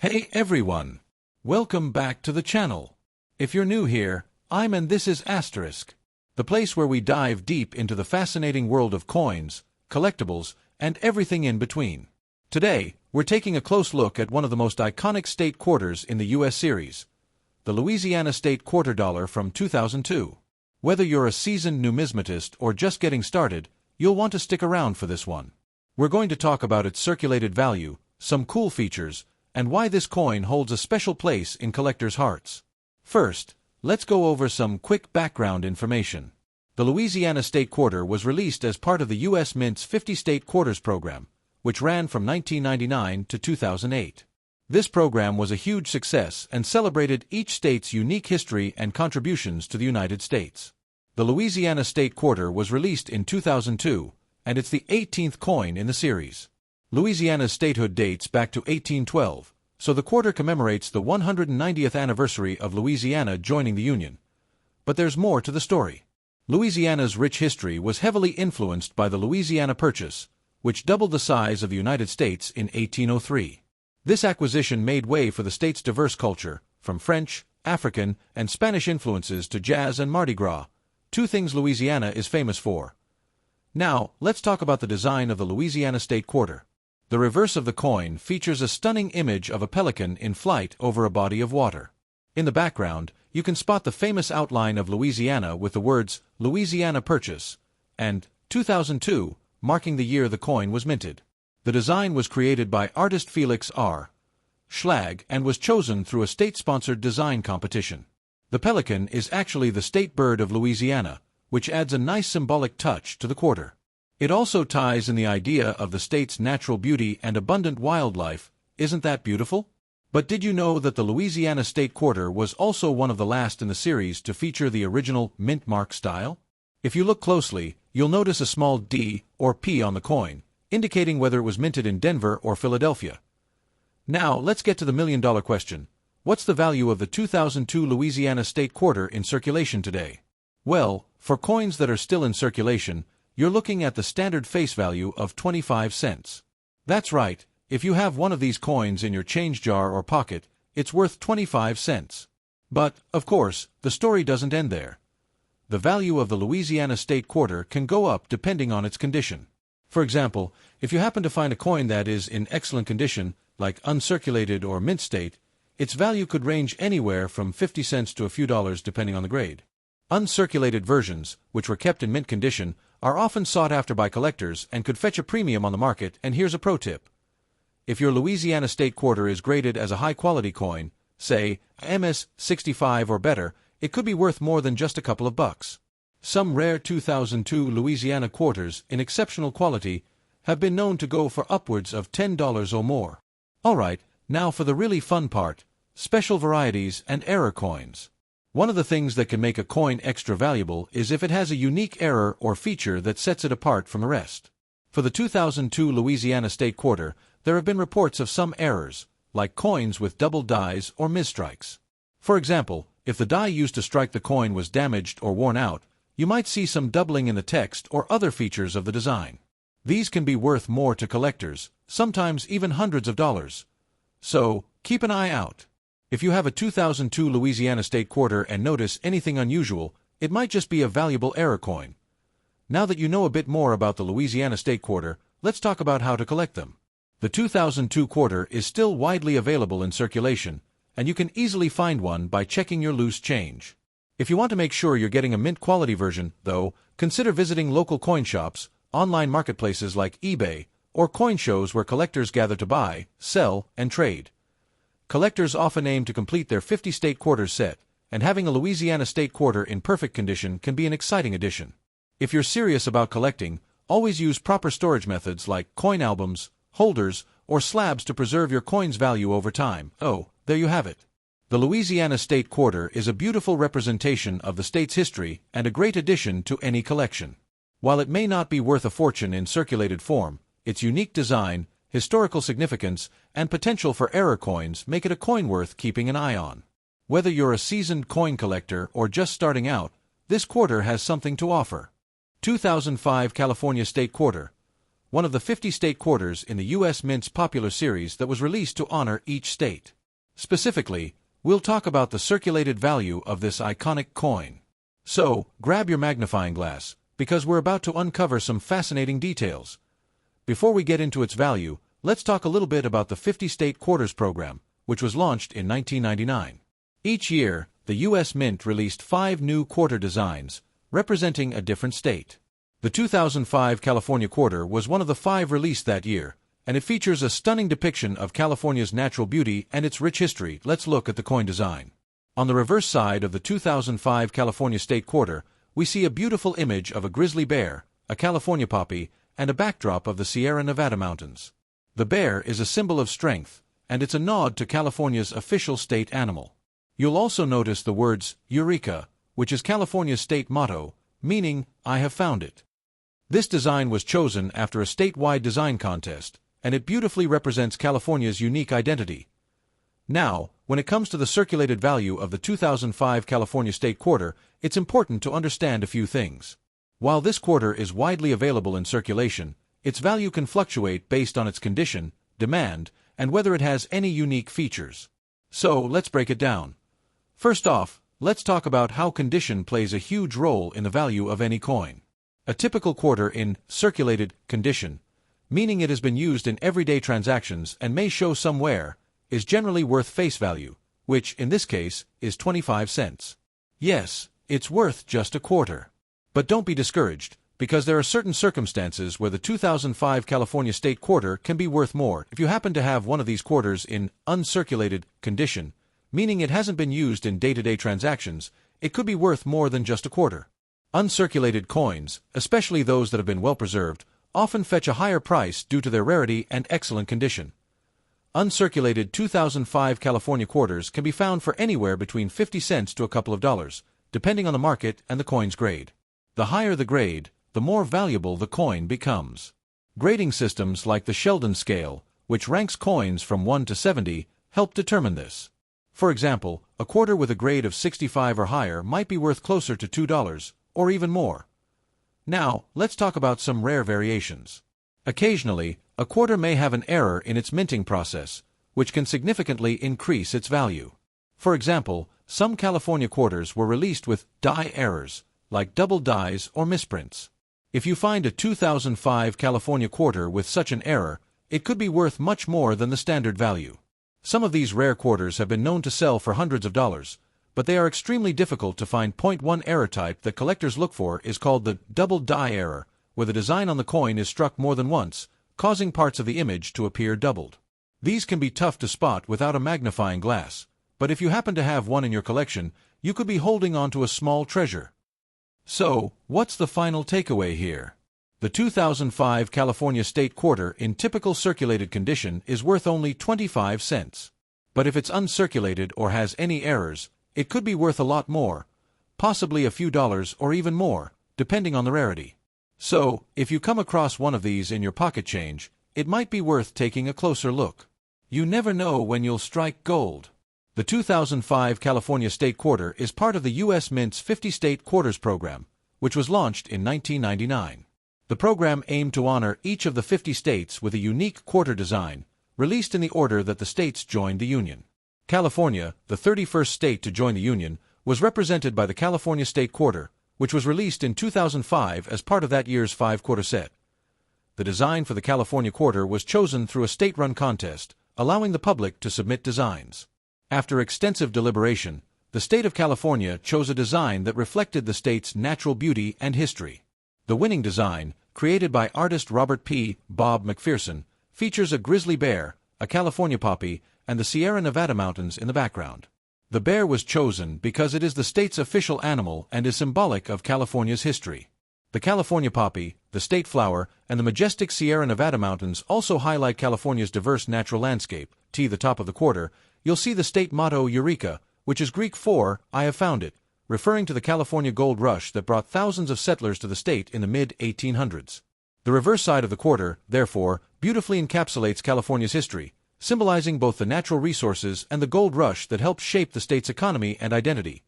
Hey everyone! Welcome back to the channel. If you're new here, and this is Asterisk, the place where we dive deep into the fascinating world of coins, collectibles, and everything in between. Today, we're taking a close look at one of the most iconic state quarters in the U.S. series, the Louisiana State Quarter Dollar from 2002. Whether you're a seasoned numismatist or just getting started, you'll want to stick around for this one. We're going to talk about its circulated value, some cool features, and why this coin holds a special place in collectors' hearts. First, let's go over some quick background information. The Louisiana State Quarter was released as part of the U.S. Mint's 50 State Quarters program, which ran from 1999 to 2008. This program was a huge success and celebrated each state's unique history and contributions to the United States. The Louisiana State Quarter was released in 2002, and it's the 18th coin in the series. Louisiana's statehood dates back to 1812, so the quarter commemorates the 190th anniversary of Louisiana joining the Union. But there's more to the story. Louisiana's rich history was heavily influenced by the Louisiana Purchase, which doubled the size of the United States in 1803. This acquisition made way for the state's diverse culture, from French, African, and Spanish influences to jazz and Mardi Gras, two things Louisiana is famous for. Now, let's talk about the design of the Louisiana State Quarter. The reverse of the coin features a stunning image of a pelican in flight over a body of water. In the background, you can spot the famous outline of Louisiana with the words Louisiana Purchase and 2002, marking the year the coin was minted. The design was created by artist Felix R. Schlag and was chosen through a state-sponsored design competition. The pelican is actually the state bird of Louisiana, which adds a nice symbolic touch to the quarter. It also ties in the idea of the state's natural beauty and abundant wildlife. Isn't that beautiful? But did you know that the Louisiana State Quarter was also one of the last in the series to feature the original mint mark style? If you look closely, you'll notice a small D or P on the coin, indicating whether it was minted in Denver or Philadelphia. Now, let's get to the million-dollar question. What's the value of the 2002 Louisiana State Quarter in circulation today? Well, for coins that are still in circulation, you're looking at the standard face value of 25 cents. That's right, if you have one of these coins in your change jar or pocket, it's worth 25 cents. But, of course, the story doesn't end there. The value of the Louisiana State Quarter can go up depending on its condition. For example, if you happen to find a coin that is in excellent condition, like uncirculated or mint state, its value could range anywhere from 50 cents to a few dollars depending on the grade. Uncirculated versions, which were kept in mint condition, are often sought after by collectors and could fetch a premium on the market, and here's a pro tip. If your Louisiana State Quarter is graded as a high-quality coin, say MS-65 or better, it could be worth more than just a couple of bucks. Some rare 2002 Louisiana quarters in exceptional quality have been known to go for upwards of $10 or more. Alright, now for the really fun part, special varieties and error coins. One of the things that can make a coin extra valuable is if it has a unique error or feature that sets it apart from the rest. For the 2002 Louisiana State Quarter, there have been reports of some errors, like coins with double dies or misstrikes. For example, if the die used to strike the coin was damaged or worn out, you might see some doubling in the text or other features of the design. These can be worth more to collectors, sometimes even hundreds of dollars. So, keep an eye out. If you have a 2002 Louisiana State Quarter and notice anything unusual, it might just be a valuable error coin. Now that you know a bit more about the Louisiana State Quarter, let's talk about how to collect them. The 2002 quarter is still widely available in circulation, and you can easily find one by checking your loose change. If you want to make sure you're getting a mint-quality version, though, consider visiting local coin shops, online marketplaces like eBay, or coin shows where collectors gather to buy, sell, and trade. Collectors often aim to complete their 50 state quarters set, and having a Louisiana State Quarter in perfect condition can be an exciting addition. If you're serious about collecting, always use proper storage methods like coin albums, holders, or slabs to preserve your coin's value over time. Oh, there you have it. The Louisiana State Quarter is a beautiful representation of the state's history and a great addition to any collection. While it may not be worth a fortune in circulated form, its unique design, historical significance, and potential for error coins make it a coin worth keeping an eye on. Whether you're a seasoned coin collector or just starting out, this quarter has something to offer. 2005 California State Quarter. one of the 50 state quarters in the U.S. Mint's popular series that was released to honor each state. Specifically, we'll talk about the circulated value of this iconic coin. So, grab your magnifying glass, because we're about to uncover some fascinating details. Before we get into its value, let's talk a little bit about the 50 state quarters program, which was launched in 1999. Each year, the U.S. Mint released 5 new quarter designs, representing a different state. The 2005 California quarter was one of the 5 released that year, and it features a stunning depiction of California's natural beauty and its rich history. Let's look at the coin design. On the reverse side of the 2005 California state quarter, we see a beautiful image of a grizzly bear, a California poppy, and a backdrop of the Sierra Nevada mountains. The bear is a symbol of strength, and it's a nod to California's official state animal. You'll also notice the words Eureka, which is California's state motto, meaning, "I have found it." This design was chosen after a statewide design contest, and it beautifully represents California's unique identity. Now, when it comes to the circulated value of the 2005 California state quarter, it's important to understand a few things. While this quarter is widely available in circulation, its value can fluctuate based on its condition, demand, and whether it has any unique features. So, let's break it down. First off, let's talk about how condition plays a huge role in the value of any coin. A typical quarter in circulated condition, meaning it has been used in everyday transactions and may show some wear, is generally worth face value, which, in this case, is 25 cents. Yes, it's worth just a quarter. But don't be discouraged, because there are certain circumstances where the 2005 California state quarter can be worth more. If you happen to have one of these quarters in uncirculated condition, meaning it hasn't been used in day-to-day transactions, it could be worth more than just a quarter. Uncirculated coins, especially those that have been well preserved, often fetch a higher price due to their rarity and excellent condition. Uncirculated 2005 California quarters can be found for anywhere between 50 cents to a couple of dollars, depending on the market and the coin's grade. The higher the grade, the more valuable the coin becomes. Grading systems like the Sheldon scale, which ranks coins from 1 to 70, help determine this. For example, a quarter with a grade of 65 or higher might be worth closer to $2, or even more. Now, let's talk about some rare variations. Occasionally, a quarter may have an error in its minting process, which can significantly increase its value. For example, some California quarters were released with die errors, like double dies or misprints. If you find a 2005 California quarter with such an error, it could be worth much more than the standard value. Some of these rare quarters have been known to sell for hundreds of dollars, but they are extremely difficult to find. 1 error type that collectors look for is called the double die error, where the design on the coin is struck more than once, causing parts of the image to appear doubled. These can be tough to spot without a magnifying glass, but if you happen to have one in your collection, you could be holding on to a small treasure. So, what's the final takeaway here? The 2005 California state quarter in typical circulated condition is worth only 25 cents. But if it's uncirculated or has any errors, it could be worth a lot more, possibly a few dollars or even more, depending on the rarity. So, if you come across one of these in your pocket change, it might be worth taking a closer look. You never know when you'll strike gold. The 2005 California state quarter is part of the U.S. Mint's 50 state quarters program, which was launched in 1999. The program aimed to honor each of the 50 states with a unique quarter design, released in the order that the states joined the Union. California, the 31st state to join the Union, was represented by the California state quarter, which was released in 2005 as part of that year's 5-quarter set. The design for the California quarter was chosen through a state-run contest, allowing the public to submit designs. After extensive deliberation, the state of California chose a design that reflected the state's natural beauty and history. The winning design, created by artist Robert P. Bob McPherson, features a grizzly bear, a California poppy, and the Sierra Nevada mountains in the background. The bear was chosen because it is the state's official animal and is symbolic of California's history. The California poppy, the state flower, and the majestic Sierra Nevada mountains also highlight California's diverse natural landscape. At the top of the quarter, you'll see the state motto Eureka, which is Greek for "I have found it," referring to the California gold rush that brought thousands of settlers to the state in the mid-1800s. The reverse side of the quarter, therefore, beautifully encapsulates California's history, symbolizing both the natural resources and the gold rush that helped shape the state's economy and identity.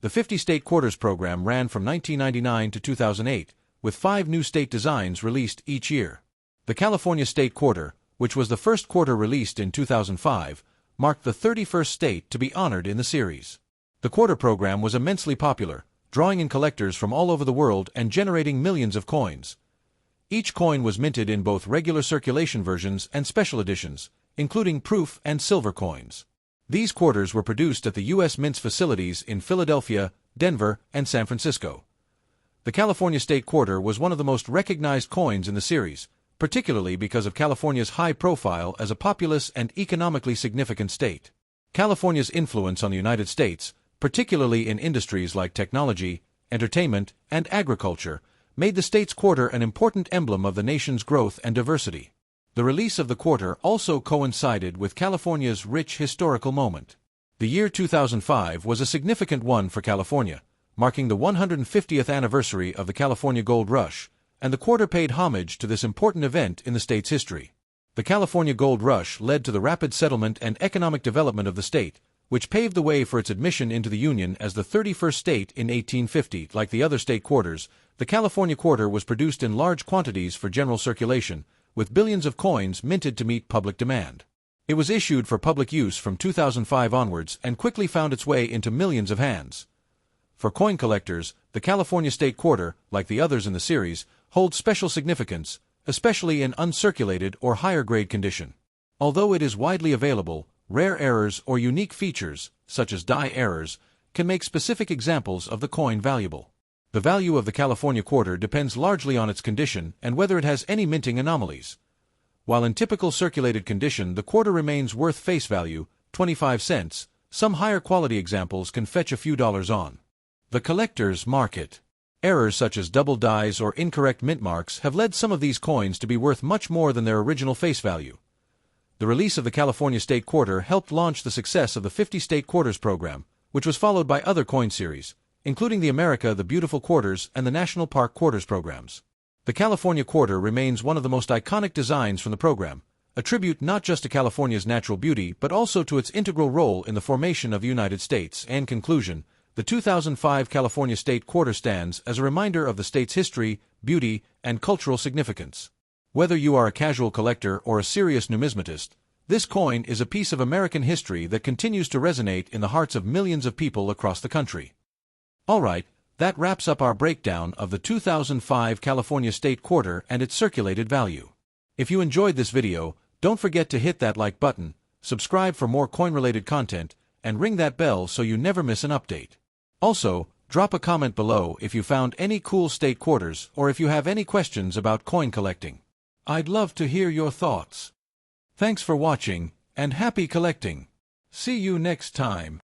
The 50 State Quarters program ran from 1999 to 2008, with 5 new state designs released each year. The California State Quarter, which was the first quarter released in 2005, marked the 31st state to be honored in the series. The quarter program was immensely popular, drawing in collectors from all over the world and generating millions of coins. Each coin was minted in both regular circulation versions and special editions, including proof and silver coins. These quarters were produced at the U.S. Mint's facilities in Philadelphia, Denver, and San Francisco. The California State Quarter was one of the most recognized coins in the series, particularly because of California's high profile as a populous and economically significant state. California's influence on the United States, particularly in industries like technology, entertainment, and agriculture, made the state's quarter an important emblem of the nation's growth and diversity. The release of the quarter also coincided with California's rich historical moment. The year 2005 was a significant one for California, marking the 150th anniversary of the California Gold Rush, and the quarter paid homage to this important event in the state's history. The California Gold Rush led to the rapid settlement and economic development of the state, which paved the way for its admission into the Union as the 31st state in 1850. Like the other state quarters, the California Quarter was produced in large quantities for general circulation, with billions of coins minted to meet public demand. It was issued for public use from 2005 onwards and quickly found its way into millions of hands. For coin collectors, the California State Quarter, like the others in the series, holds special significance, especially in uncirculated or higher-grade condition. Although it is widely available, rare errors or unique features, such as die errors, can make specific examples of the coin valuable. The value of the California Quarter depends largely on its condition and whether it has any minting anomalies. While in typical circulated condition the quarter remains worth face value, 25 cents, some higher quality examples can fetch a few dollars on. The collector's market. Errors such as double dies or incorrect mint marks have led some of these coins to be worth much more than their original face value. The release of the California State Quarter helped launch the success of the 50 State Quarters program, which was followed by other coin series, including the America the Beautiful Quarters and the National Park Quarters programs. The California Quarter remains one of the most iconic designs from the program, a tribute not just to California's natural beauty but also to its integral role in the formation of the United States. In conclusion, the 2005 California State Quarter stands as a reminder of the state's history, beauty, and cultural significance. Whether you are a casual collector or a serious numismatist, this coin is a piece of American history that continues to resonate in the hearts of millions of people across the country. Alright, that wraps up our breakdown of the 2005 California State Quarter and its circulated value. If you enjoyed this video, don't forget to hit that like button, subscribe for more coin-related content, and ring that bell so you never miss an update. Also, drop a comment below if you found any cool state quarters or if you have any questions about coin collecting. I'd love to hear your thoughts. Thanks for watching, and happy collecting. See you next time.